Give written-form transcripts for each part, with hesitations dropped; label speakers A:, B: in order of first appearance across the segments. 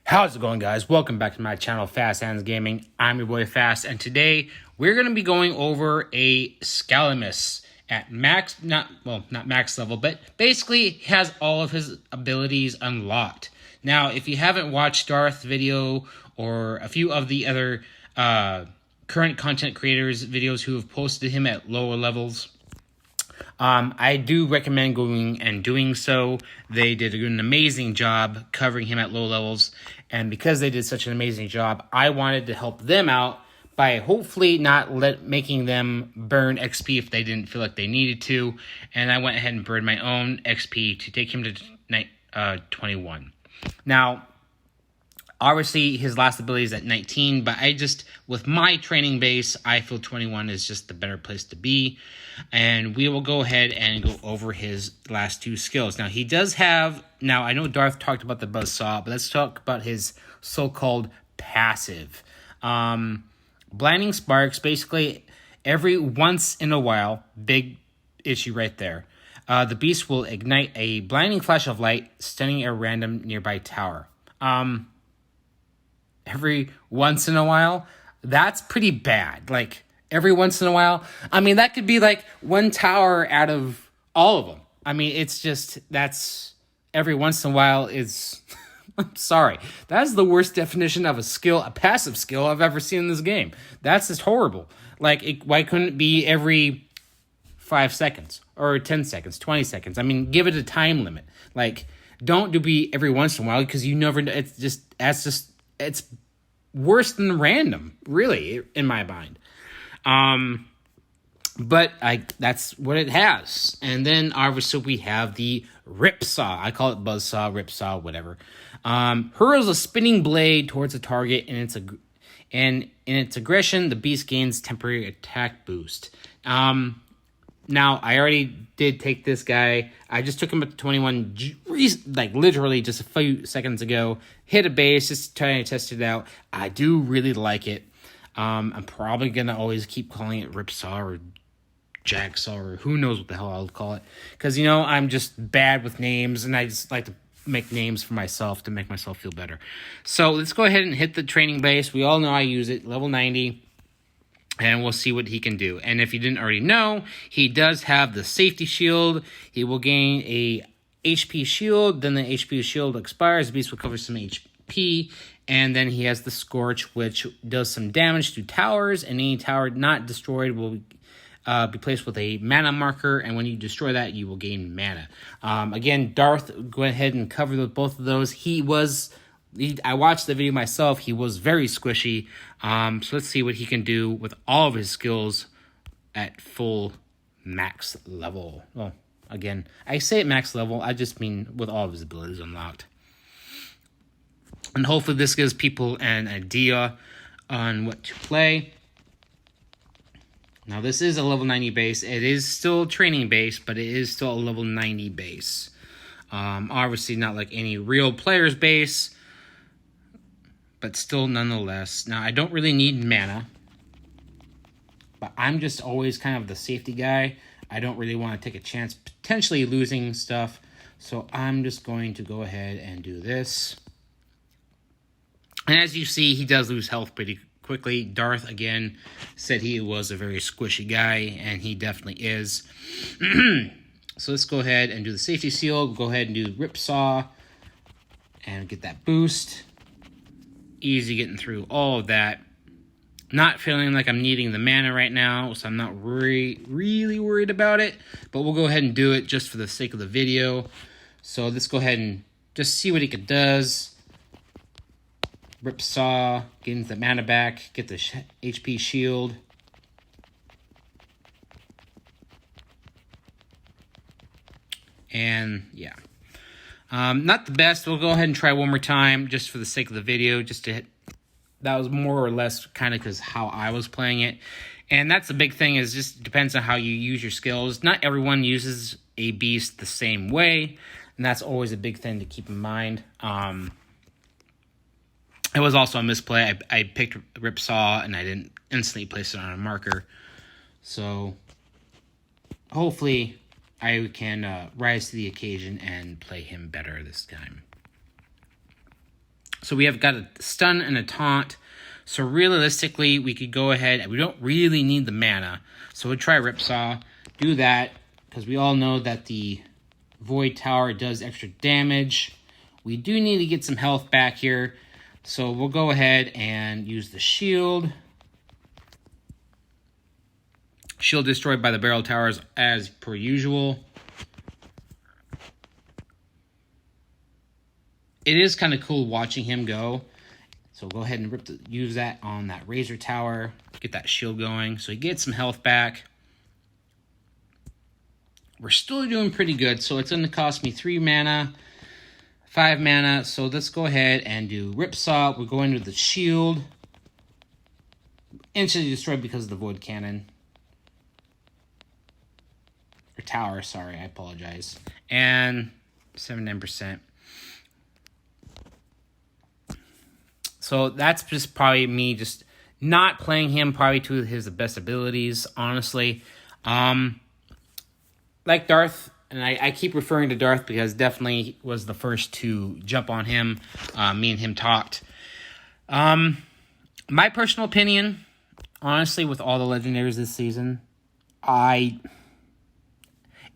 A: How's it going, guys? Welcome back to my channel, Fast Hands Gaming. I'm your boy Fast, and today we're going to be going over a Skalamis at max, not max level, but basically has all of his abilities unlocked. Now, if you haven't watched Darth's video or a few of the other current content creators' videos who have posted him at lower levels, I do recommend going and doing so. They did an amazing job covering him at low levels, and because they did such an amazing job, I wanted to help them out by hopefully not making them burn XP if they didn't feel like they needed to, and I went ahead and burned my own XP to take him to 21. Now, obviously, his last ability is at 19, but with my training base, I feel 21 is just the better place to be. And we will go ahead and go over his last two skills. Now, he does have, I know Darth talked about the buzzsaw, but let's talk about his so-called passive. Blinding Sparks, basically, every once in a while, big issue right there. The beast will ignite a blinding flash of light, stunning a random nearby tower. Every once in a while, that's pretty bad. Like, every once in a while, that could be like one tower out of all of them. It's just, that's every once in a while is, I'm sorry. That's the worst definition of a passive skill I've ever seen in this game. That's just horrible. Like, why couldn't it be every 5 seconds or 10 seconds, 20 seconds? Give it a time limit. Like, don't do be every once in a while because you never know. It's worse than random, really, in my mind. But that's what it has. And then obviously we have the RIPSAW. I call it buzzsaw, RIPSAW, whatever. Hurls a spinning blade towards a target, and in its aggression, the beast gains temporary attack boost. Now, I already did take this guy. I just took him up to 21, literally just a few seconds ago. Hit a base, just trying to test it out. I do really like it. I'm probably going to always keep calling it RIPSAW or Jacksaw or who knows what the hell I'll call it. Because, I'm just bad with names, and I just like to make names for myself to make myself feel better. So let's go ahead and hit the training base. We all know I use it, level 90. And we'll see what he can do. And if you didn't already know, he does have the safety shield. He will gain a HP shield. Then the HP shield expires. The beast will cover some HP. And then he has the Scorch, which does some damage to towers. And any tower not destroyed will be placed with a mana marker. And when you destroy that, you will gain mana. Again, Darth, go ahead and cover both of those. I watched the video myself. He was very squishy. So let's see what he can do with all of his skills at full max level. Well, again, I say at max level. I just mean with all of his abilities unlocked. And hopefully this gives people an idea on what to play. Now, this is a level 90 base. It is still training base, but it is still a level 90 base. Obviously not like any real player's base, but still nonetheless. Now, I don't really need mana, but I'm just always kind of the safety guy. I don't really want to take a chance potentially losing stuff, so I'm just going to go ahead and do this. And as you see, he does lose health pretty quickly. Darth, again, said he was a very squishy guy, and he definitely is. So let's go ahead and do the safety seal. Go ahead and do RIPSAW and get that boost. Easy getting through all of that. Not feeling like I'm needing the mana right now, so I'm not really worried about it. But we'll go ahead and do it just for the sake of the video. So let's go ahead and just see what he does. RIPSAW, getting the mana back, get the HP shield. And yeah. Not the best. We'll go ahead and try one more time just for the sake of the video. That was more or less kind of because how I was playing it. And that's the big thing, is just depends on how you use your skills. Not everyone uses a beast the same way. And that's always a big thing to keep in mind. It was also a misplay. I picked RIPSAW and I didn't instantly place it on a marker. So hopefully I can rise to the occasion and play him better this time. So we have got a stun and a taunt. So realistically, we could go ahead. We don't really need the mana. So we'll try RIPSAW. Do that, because we all know that the Void Tower does extra damage. We do need to get some health back here. So we'll go ahead and use the shield. Shield destroyed by the barrel towers as per usual. It is kind of cool watching him go. So we'll go ahead and use that on that Razor Tower. Get that shield going so he gets some health back. We're still doing pretty good. So it's going to cost me 3 mana, 5 mana. So let's go ahead and do RIPSAW. We're going to the shield. Instantly destroyed because of the Void Cannon. Or Tower, sorry, I apologize. And 79%. So that's just probably me just not playing him probably to his best abilities, honestly. Like Darth, and I keep referring to Darth because definitely was the first to jump on him. Me and him talked. My personal opinion, honestly, with all the legendaries this season,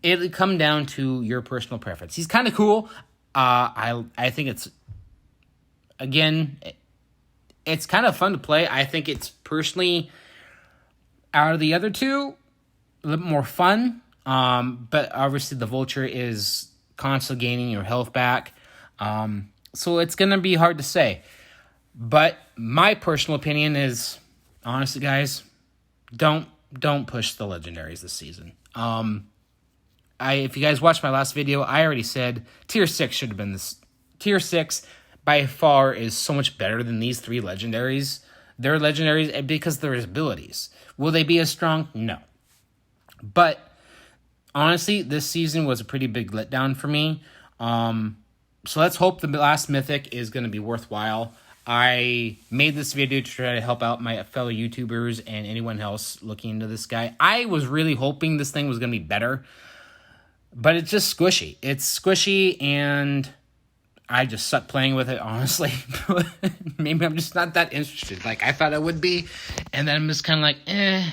A: it'll come down to your personal preference. He's kind of cool. I think it's, again, it's kind of fun to play. I think it's personally, out of the other two, a little more fun. But obviously the Vulture is constantly gaining your health back. So it's going to be hard to say. But my personal opinion is, honestly, guys, don't push the legendaries this season. If you guys watched my last video, I already said Tier 6 should have been this. Tier 6 by far is so much better than these 3 legendaries. They're legendaries because they're abilities. Will they be as strong? No. But honestly, this season was a pretty big letdown for me. So let's hope the last Mythic is going to be worthwhile. I made this video to try to help out my fellow YouTubers and anyone else looking into this guy. I was really hoping this thing was going to be better. But it's just squishy. It's squishy, and I just suck playing with it, honestly. Maybe I'm just not that interested like I thought I would be. And then I'm just kind of like, eh.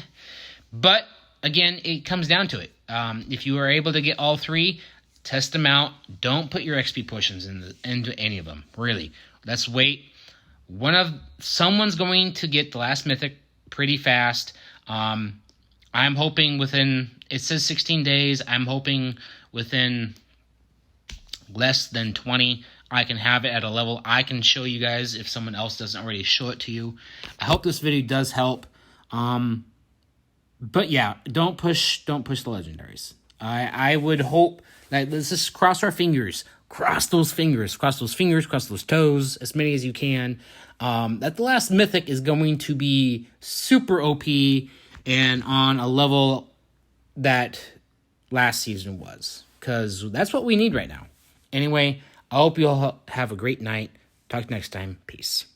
A: But, again, it comes down to it. If you are able to get all 3, test them out. Don't put your XP potions into any of them, really. Let's wait. Someone's going to get the last Mythic pretty fast. I'm hoping within, it says 16 days. I'm hoping within less than 20, I can have it at a level I can show you guys if someone else doesn't already show it to you. I hope this video does help. But yeah, don't push the legendaries. I would hope that, let's just cross our fingers. Cross those fingers, cross those toes, as many as you can. That the last Mythic is going to be super OP and on a level that last season was. Because that's what we need right now. Anyway, I hope you all have a great night. Talk next time. Peace.